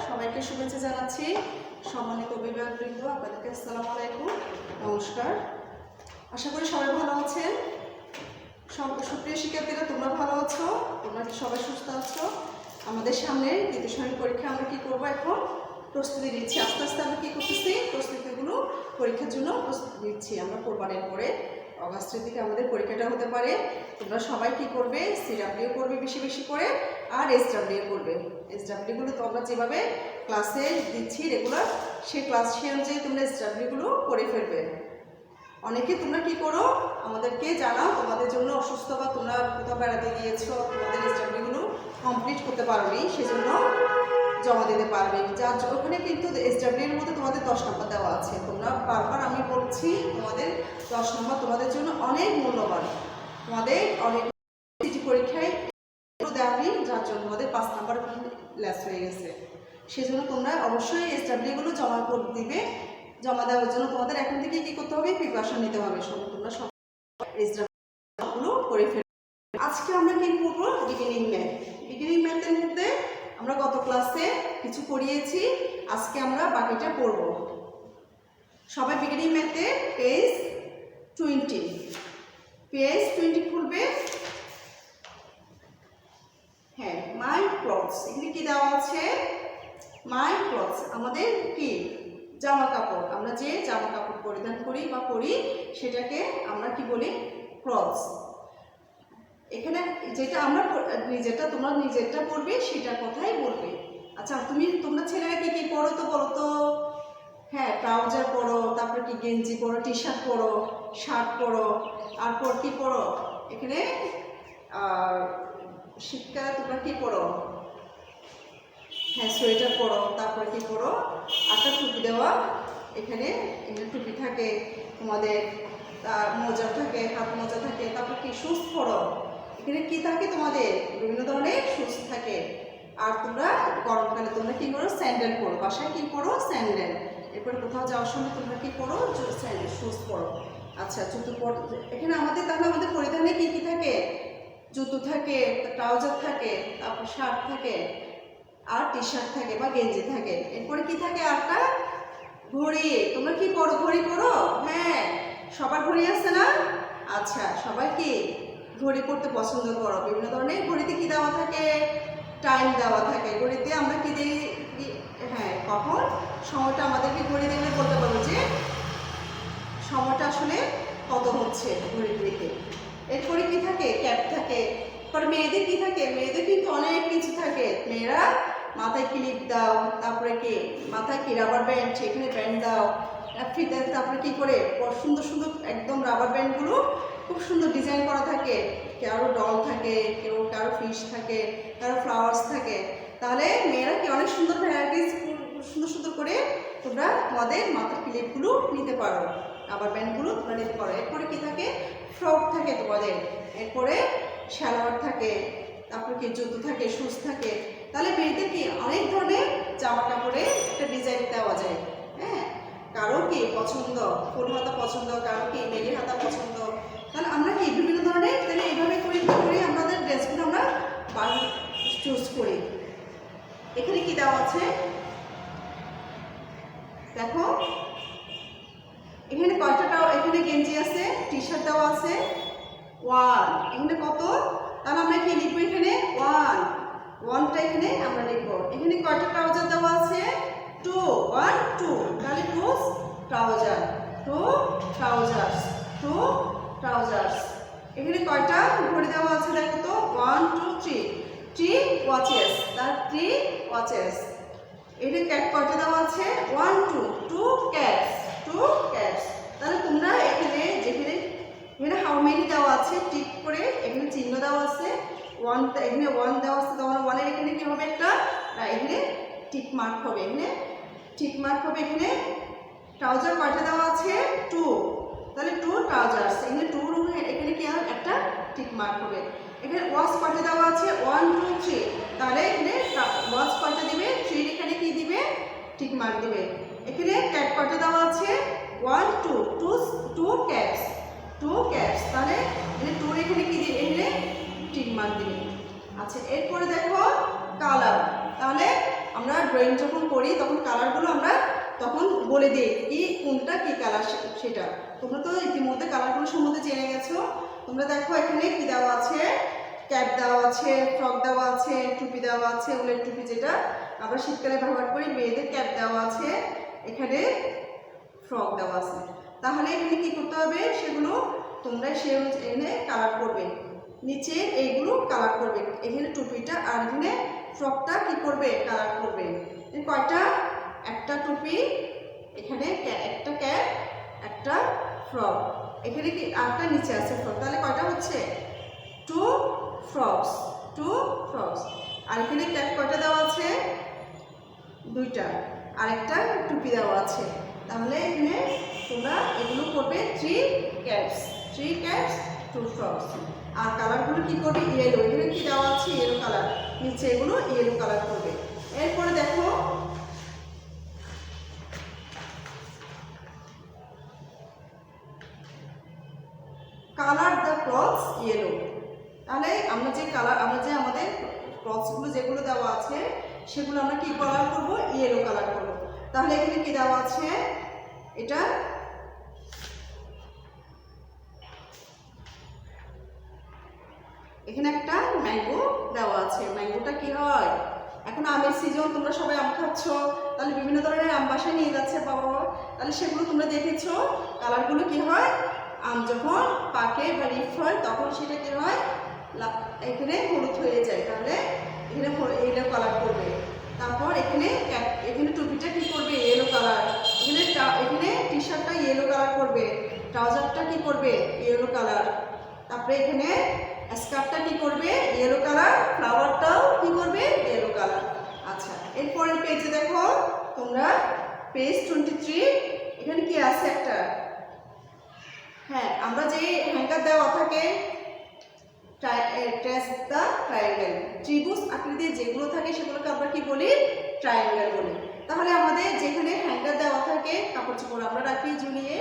সবাইকে শুভেচ্ছা জানাচ্ছি। সম্মানিত অভিভাবকবৃন্দ, আপনাদেরকে আসসালামু আলাইকুম, নমস্কার। আশা করি সবাই ভালো আছেন। সুপ্রিয় শিক্ষার্থীরা, তোমরা ভালো আছো? তোমরা সবাই সুস্থ আছো? আমাদের সামনে দ্বিতীয় শ্রেণীর পরীক্ষা আমরা কি করবো, এখন প্রস্তুতি নিচ্ছি। আস্তে আস্তে আমরা কি করতেছি, প্রস্তুতিগুলো পরীক্ষার জন্য প্রস্তুতি নিচ্ছি। আমরা কোরবানির পরে অগাস্টের দিকে আমাদের পরীক্ষাটা হতে পারে। তোমরা সবাই কি করবে, সিডাব্লিউ করবে বেশি বেশি করে, আর এসডাব্লিউ করবে। এসডাব্লিউগুলো তোমরা যেভাবে ক্লাসে দিচ্ছি রেগুলার, সেই ক্লাস সে অনুযায়ী তোমরা এসডাব্লিউগুলো করে ফেলবে। অনেকে তোমরা কি করো, আমাদেরকে জানাও তোমাদের জন্য অসুস্থ বা তোমরা কোথাও বেড়াতে গিয়েছো, তোমাদের এসডাব্লিউগুলো কমপ্লিট করতে পারোনি, সেজন্য জমা দিতে পারবে। যার ওখানে কিন্তু এসডাব্লিউ এর মধ্যে তোমাদের 10 নম্বর দেওয়া আছে। তোমরা বারবার আমি বলছি, তোমাদের 10 নম্বর তোমাদের জন্য অনেক মূল্যবান। তোমাদের অনেক পরীক্ষায় দেওয়ানি, যার জন্য তোমাদের 5 নম্বর লেস হয়ে গেছে। সেজন্য তোমরা অবশ্যই এসডাব্লিউগুলো জমা করে দিবে। জমা দেওয়ার জন্য তোমাদের এখন থেকে কি করতে হবে, প্রিপারেশন নিতে হবে। তোমরা সব এসডাব্লিউগুলো করে ফেলবে। আজকে আমরা কি করব, বিগিনিং ম্যাথ। বিগিনিং ম্যাথের মধ্যে আমরা গত ক্লাসে কিছু পড়িয়েছি, আজকে আমরা বাকিটা পড়ব। সবাই বিগিনিং ম্যাথে পেজ 20 খুলবে। হ্যাঁ, মাই ক্লথস, এখানে কি দেওয়া আছে, মাই ক্লথস আমাদের কি জামা কাপড়। আমরা যে জামা কাপড় পরিধান করি বা পরি সেটাকে আমরা কি বলি, ক্লথস। এখানে যেটা আমরা তোমরা নিজেরটা পড়বে সেটার কথাই বলবে। আচ্ছা, তোমরা ছেলেরা কি কি পরো তো বলো তো? হ্যাঁ, ট্রাউজার পরো, তারপরে কি গেঞ্জি পরো, টি শার্ট পরো, শার্ট পরো, তারপর কি পরো এখানে শীতকালে তোমরা কি পরো, হ্যাঁ সোয়েটার পরো, তারপরে কি পরো একটা টুপি দেওয়া, এখানে টুপি থাকে তোমাদের, মোজা থাকে, হাত মোজা থাকে, তারপর কি শুজ পরো, এখানে কি থাকে তোমাদের বিভিন্ন ধরনের শুজ থাকে। আর তোমরা গরমকালে তোমরা কি করো, স্যান্ডেল পরো, বাসায় কি পরো, স্যান্ডেল। এরপরে কোথাও যাওয়ার সময় তোমরা কি পরো, স্যান্ডেল শুজ পরো। আচ্ছা, জুতো পরো। এখানে তাহলে আমাদের পরিধানে কি কি থাকে, জুতো থাকে, ট্রাউজার থাকে, তারপর শার্ট থাকে, আর টি শার্ট থাকে বা গেঞ্জি থাকে। এরপরে কি থাকে, একটা ঘড়ি। তোমরা কি পরো, ঘড়ি পরো? হ্যাঁ, সবার ঘড়ি আছে না? আচ্ছা, সবাই কি ঘড়ি পরতে পছন্দ করো। বিভিন্ন ধরনের ঘড়িতে কি দেওয়া থাকে, টাইম দেওয়া থাকে। ঘড়িতে আমরা কি দিই, হ্যাঁ কখন সময়টা আমাদেরকে ঘড়ি দেখলে বলতে পারবো যে সময়টা আসলে কত হচ্ছে ঘড়িতে। এরপরে কি থাকে, ক্যাপ থাকে। পরে মেয়েদের কি থাকে, মেয়েদের কিন্তু অনেক কিছু থাকে। মেয়েরা মাথায় ক্লিপ দাও, তারপরে কি মাথায় কি রাবার ব্যান্ড, সেখানে ব্যান্ড দাও, ফিতে। তারপরে কি করে সুন্দর সুন্দর একদম রাবার ব্যান্ডগুলো খুব সুন্দর ডিজাইন করা থাকে। কারো ডল থাকে, কারো ফিশ থাকে, কারো ফ্লাওয়ার্স থাকে। তাহলে মেয়েরা কি অনেক সুন্দর ভ্যারাইটিস সুন্দর সুন্দর করে তোমরা তোমাদের মাথার ক্লিপগুলো নিতে পারো, রাবার ব্যান্ডগুলো তোমরা নিতে পারো। এরপরে কি থাকে, ফ্রক থাকে তোমাদের। এরপরে সালোয়ার থাকে, তারপরে কি জুতো থাকে, শুজ থাকে। তাহলে মেয়েদের কি অনেক ধরনের জামা কাপড়ে একটা ডিজাইন দেওয়া যায়। হ্যাঁ, কারো কি পছন্দ ফুল হাতা পছন্দ, কারো কি মেলি হাতা পছন্দ। তাহলে আমরা কি বিভিন্ন ধরনের, তাহলে এইভাবে করে আমাদের ড্রেসগুলো আমরা চুজ করি। এখানে কি দেওয়া আছে দেখো, এখানে কয়টা, এখানে গেঞ্জি আছে, টি শার্ট দেওয়া আছে 1, এখানে কত, তাহলে আমরা কি লিখবো, এখানে 1টা এখানে আমরা লিখবো। এখানে কয়টা ট্রাউজার দেওয়া আছে, 2, 1, 2, তাহলে 2 ট্রাউজার, 2 ট্রাউজার্স। এখানে কয়টা ঘড়ি দেওয়া আছে দেখো তো, 1, 2, 3 ওয়াচেস, তার 3 ওয়াচেস। এখানে ক্যাপ কয়টা দেওয়া আছে, 1, 2 ক্যাপস, 2 ক্যাপস। তাহলে তোমরা এখানে যেখানে হাউ মেনি দেওয়া আছে টিক করে, এখানে চিহ্ন দেওয়া আছে 1, এখানে 1 দেওয়া আছে, তখন 1 এর এখানে কি হবে, একটা এখানে টিক মার্ক হবে, এখানে টিক মার্ক হবে। এখানে ট্রাউজার কয়টা দেওয়া আছে, 2, তাহলে 2 ট্রাউজার্স, এখানে 2 এখানে কি হবে, একটা টিক মার্ক হবে। এখানে ওয়াচ কয়টা দেওয়া আছে, 1, 2, 3, তাহলে এখানে ওয়াচ কয়টা দিবে, 3 এখানে কি দিবে, টিক মার্ক দিবে। এখানে ক্যাপ কয়টা দেওয়া আছে, 1, 2 ক্যাপস, 2 ক্যাপস, তাহলে এখানে 2 এখানে কি দিবে, এখানে টিক মার্ক দিবে। আচ্ছা, এরপরে দেখো কালার, তাহলে আমরা ড্রয়িং যখন করি তখন কালারগুলো আমরা তখন বলে দিই কি কোনটা কি কালার সেটা। তোমরা তো ইতিমধ্যে কালারগুলো সম্বন্ধে জেনে গেছো। তোমরা দেখো এখানে কি দেওয়া আছে, ক্যাপ দেওয়া আছে, ফ্রক দেওয়া আছে, টুপি দেওয়া আছে, উলের টুপি যেটা আমরা শীতকালে ব্যবহার করি, মেয়েদের ক্যাপ দেওয়া আছে, এখানে ফ্রক দেওয়া আছে। তাহলে এখানে কি করতে হবে, সেগুলো তোমরা সে এখানে কালার করবে, নিচে এইগুলো কালার করবে, এখানে টুপিটা আর এখানে ফ্রকটা কি করবে, কালার করবে। কয়টা, একটা টুপি, এখানে একটা ক্যাপ, একটা ফ্রক, এখানে কি আরেকটা নিচে আছে ফ্রক, তাহলে কয়টা হচ্ছে, 2 ফ্রকস, 2 ফ্রকস। আর এখানে ক্যাপ কয়টা দেওয়া আছে, 2টা, আর একটা টুপি দেওয়া আছে। তাহলে এখানে তোমরা এগুলো করবে 3 ক্যাপস, 3 ক্যাপস, 2 ফ্রকস। আর কালারগুলো কি করবে, ইয়েলো, এখানে কি দেওয়া আছে, ইয়েলো কালার, নিচে এগুলো ইয়েলো কালার করবে। এরপরে দেখো কালার দ্য ক্লথস ইয়েলো। তাহলে আমরা যে কালার, আমরা যে আমাদের ক্লথসগুলো যেগুলো দেওয়া আছে সেগুলো আমরা কি কালার করব, ইয়েলো কালার করব। তাহলে এখানে কি দেওয়া আছে, এটা এখানে একটা ম্যাঙ্গো দেওয়া আছে। ম্যাঙ্গোটা কি হয়, এখন আমের সিজন, তোমরা সবাই আম খাচ্ছ, তাহলে বিভিন্ন ধরনের আম বাসায় নিয়ে যাচ্ছে বাবা, তাহলে সেগুলো তোমরা দেখেছো কালারগুলো কি হয়, আম যখন পাকে বা রিপ হয় তখন সেটা কি হয়, এখানে হলুদ হয়ে যায়। তাহলে এখানে ইয়েলো কালার করবে। তারপর এখানে এখানে টুপিটা কি করবে, ইয়েলো কালার, এখানে টি শার্টটা ইয়েলো কালার করবে, ট্রাউজারটা কি করবে, ইয়েলো কালার। তারপরে এখানে স্কার্টটা কি করবে, ইয়েলো কালার, ফ্লাওয়ারটাও কি করবে, ইয়েলো কালার। আচ্ছা, এরপরের পেজে দেখো তোমরা, পেজ 23, এখানে কি আছে একটা, হ্যাঁ আমরা যে হ্যাঙ্গার দেওয়া থাকে, ট্রায়াঙ্গেল, ত্রিভুজ আকৃতির যেগুলো থাকে সেগুলোকে আমরা কি বলি, ট্রায়াঙ্গেল বলি। তাহলে আমাদের যেখানে হ্যাঙ্গার দেওয়া থাকে, কাপড় চোপড় আমরা রাখি ঝুলিয়ে,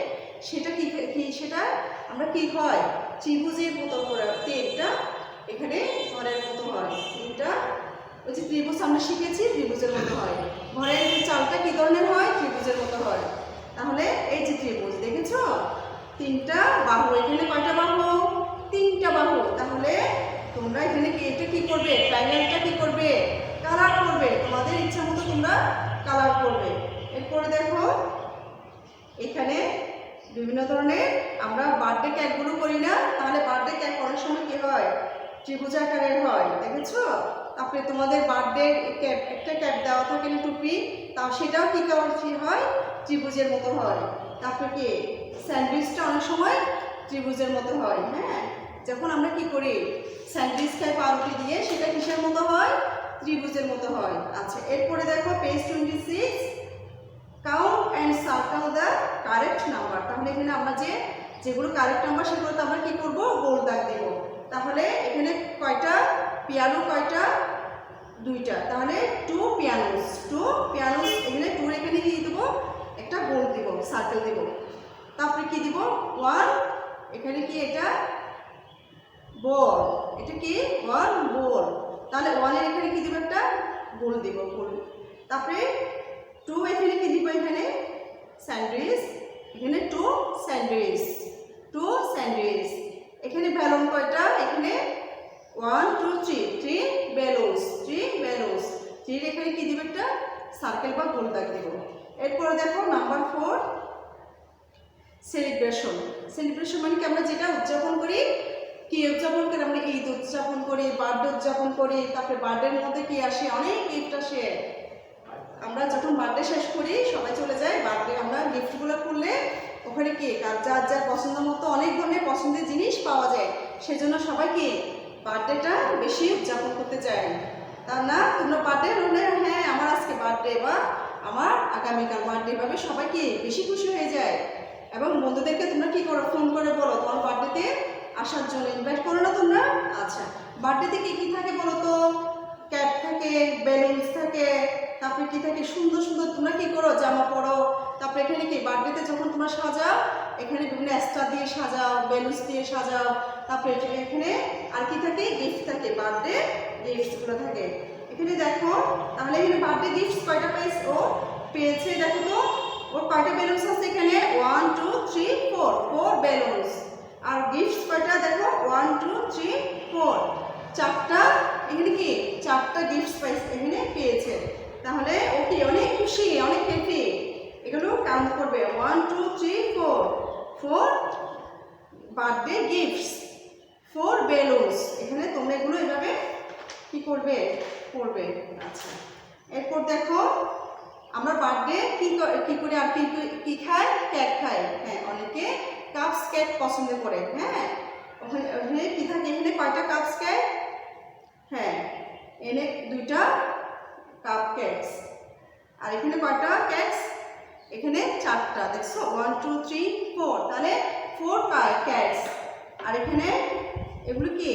সেটা কি সেটা আমরা কি হয়, ত্রিভুজের মতো করে, তিনটা এখানে ঘরের মতো হয়, তিনটা ওই যে ত্রিভুজ আমরা শিখেছি, ত্রিভুজের মতো হয়। ঘরের চালটা কি ধরনের হয়, ত্রিভুজের মতো হয়। তাহলে এই যে ত্রিভুজ দেখেছো, 3টা বাহু, এখানে কয়টা বাহু, 3টা বাহু। তাহলে তোমরা এখানে কি এটা কি করবে, ট্রায়াঙ্গেলটা কি করবে, কালার করবে, তোমাদের ইচ্ছা মতো তোমরা কালার করবে। এরপরে দেখো এখানে বিভিন্ন ধরনের আমরা বার্থডে কেকগুলো করি না, তাহলে বার্থডে কেক করার সময় কি হয়, ত্রিভুজ আকারের হয়, দেখেছো। তারপরে তোমাদের বার্থডে ক্যাপ, একটা ক্যাপ দেওয়া থাকে না, টুপি, তা সেটাও কি হয়, ত্রিভুজের মতো হয়। তারপরে কি স্যান্ডউইচটা অনেক সময় ত্রিভুজের মতো হয়, হ্যাঁ, যখন আমরা কি করি স্যান্ডউইচ খাই পাউরুটি দিয়ে, সেটা কিসের মতো হয়, ত্রিভুজের মতো হয়। আচ্ছা, এরপরে দেখো page 26, count and circle the correct number. তাহলে এখানে আমরা যেগুলো কারেক্ট নাম্বার সেগুলোতে আমরা কি করব, গোল দাগ দেব। তাহলে এখানে কয়টা পিয়ানো, কয়টা, 2টা, তাহলে 2 পিয়ানোস, 2 পিয়ানোস, এখানে 2 এখানে কি দেবো, একটা গোল দিব, সার্কেল দেব। তারপরে কি দিব, 1, এখানে কি এটা বল, এটা কি 1 বল, তাহলে 1 এর এখানে কি দিব, একটা গোল দিব, গোল। তারপরে 2 এখানে কি দিব, এখানে স্যান্ডউইচ, এখানে 2 স্যান্ডউইচ, 2 স্যান্ডউইচ। এখানে বেলুন কয়টা, এখানে 1 2 3, 3 বেলুনস, 3 বেলুনস, 3 এখানে কি দিব, একটা সার্কেল বা গোল দাগ দিব। এরপরে দেখো নাম্বার 4, সেলিব্রেশন। সেলিব্রেশন মানে কি, আমরা যেটা উদযাপন করি, কি উদযাপন করি, আমরা ঈদ উদযাপন করি, বার্থডে উদযাপন করি, তারপরে বার্থডের মধ্যে কি আসে, অনেক গিফট আসে। আমরা যখন বার্থডে শেষ করি সবাই চলে যায়, বার্থডে আমরা গিফটগুলো খুললে ওখানে কি যার যার পছন্দ মতো অনেক ধরনের পছন্দের জিনিস পাওয়া যায়, সেজন্য সবাই কি বার্থডেটা বেশি উদযাপন করতে চায়। তা না, তোমরা বার্থডে হলে হ্যাঁ আমার আজকে বার্থডে বা আমার আগামীকাল বার্থডে ভাবে সবাই কি বেশি খুশি হয়ে যায়। এবং বন্ধুদেরকে তোমরা কি করো, ফোন করে বলো তোমার বার্থডেতে আসার জন্য, ইনভাইট করো না তোমরা। আচ্ছা, বার্থডেতে কি কি থাকে বলো তো, ক্যাপ থাকে, বেলুনস থাকে, তারপরে কি থাকে, সুন্দর সুন্দর তোমরা কি করো, জামা পরো। তারপরে এখানে কি বার্থডেতে যখন তোমরা সাজাও, এখানে বিভিন্ন স্টার দিয়ে সাজাও, বেলুনস দিয়ে সাজাও। তারপরে এখানে আর কি থাকে, গিফট থাকে, বার্থডে গিফটসগুলো থাকে। এখানে দেখো তাহলে এখানে বার্থডে গিফটস কয়টা পেয়েছে দেখো তো। ওর কয়টা বেলুনস আছে এখানে 1 2 3 4 4 বেলুনস। আর গিফটস কয়টা দেখো 1 2 3 4 চারটা। এখানে কি চারটা গিফটস এখানে পেয়েছে। তাহলে ও কি অনেক খুশি, অনেক হ্যাপি। এগুলো কাউন্ট করবে 1 2 3 4 4 বার্থডে গিফটস 4 বেলুনস। এখানে তোমরা এগুলো এভাবে কি করবে করবে। আচ্ছা, এরপর দেখো আমরা বার্থডে কি করে আর কি খাই, কেক খাই। হ্যাঁ, অনেকে কাপস কেক পছন্দ করে। হ্যাঁ, ওখানে কি থাকে, এখানে কয়টা কাপস কেক? হ্যাঁ, এনে দুইটা কাপ কেকস। আর এখানে কয়টা কেকস? এখানে চারটা। দেখছো 1 2 3 4, তাহলে 4 কেকস। আর এখানে এগুলো কি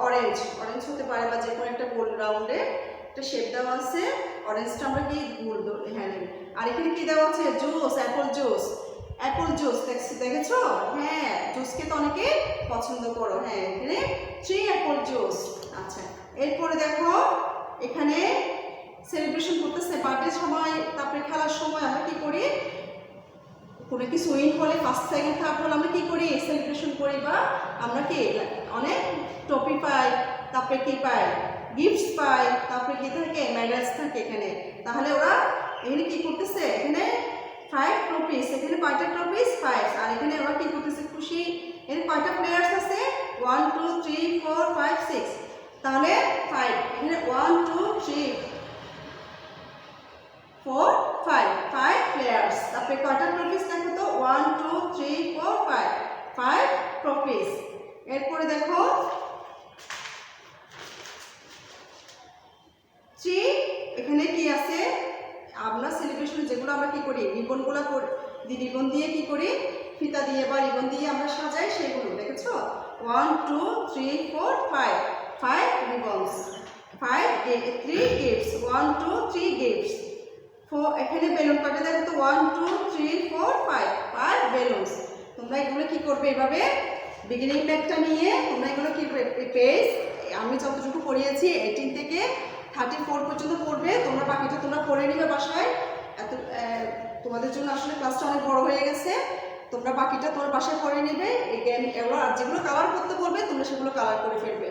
অরেঞ্জ হতে পারে বা যে কোনো একটা গোল রাউন্ডে একটা শেপ দেওয়া আছে। অরেঞ্জটা আমরা কি গোল, হ্যাঁ। আর এখানে কি দেওয়া আছে? জুস, অ্যাপল জুস দেখেছো? হ্যাঁ, জুসকে তো অনেকে পছন্দ করো। হ্যাঁ, এখানে 3 অ্যাপল জুস। আচ্ছা, এরপরে দেখো এখানে সেলিব্রেশন করতেছে বার্থডে সময়, তারপরে খেলার সময় আমরা কি করি, কোনো কিছু উইন হলে ফার্স্ট সেকেন্ড থার্ড হলে আমরা কি করি, সেলিব্রেশন করি। বা আমরা কি অনেক ট্রফি পাই, তারপরে কি পাই, গিফটস পাই, তারপরে কি থাকে, মেডেলস থাকে এখানে। তাহলে ওরা এখানে কি করতেছে, এখানে 5 ট্রফিস। এখানে কয়টা ট্রফিস? 5। আর এখানে ওরা কি করতেছে, খুশি। এখানে কয়টা প্লেয়ার্স আছে? 1 2 3 4 5 6, তাহলে 5। এখানে 1 2 3 4 5 প্লেয়ার্স। তারপরে কয়টা ট্রফিস দেখো তো? 1 2 3 4 5 ট্রফিস। এরপরে দেখো 3, এখানে কি আছে, আমরা সেলিব্রেশন যেগুলো আমরা কি করি, রিবনগুলো রিবন দিয়ে কি করি, ফিতা দিয়ে বা রিবন দিয়ে আমরা সাজাই, সেগুলো দেখেছো। 1 2 3 4 5 রিবনস, 3 গিফটস, 1 2 3 গিফটস। এখানে বেলুন কয়টা দেখো তো? 1 2 3 4 5 বেলুনস। তোমরা এগুলো কি করবে, এভাবে বিগিনিং ব্যাগটা নিয়ে তোমরা এগুলো কি পেজ আমি যতটুকু পড়িয়েছি 18 থেকে 34 পর্যন্ত পড়বে। তোমরা বাকিটা তোমরা পড়ে নিবে বাসায়। তোমাদের জন্য আসলে ক্লাসটা অনেক বড় হয়ে গেছে। তোমরা বাকিটা তোমার বাসায় পড়ে নেবে। এগুলো আর যেগুলো কালার করতে বলবে তোমরা সেগুলো কালার করে ফেলবে।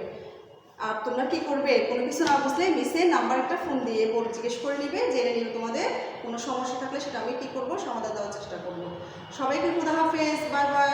আর তোমরা কি করবে, কোনো কিছু না বুঝলে মিসের নাম্বার একটা ফোন দিয়ে জিজ্ঞেস করে নিবে, জেনে নিবে তোমাদের কোনো সমস্যা থাকলে সেটা আমি কি করবো, সমাধান দেওয়ার চেষ্টা করবো। সবাইকে খুদা হাফেজ, বাই বাই।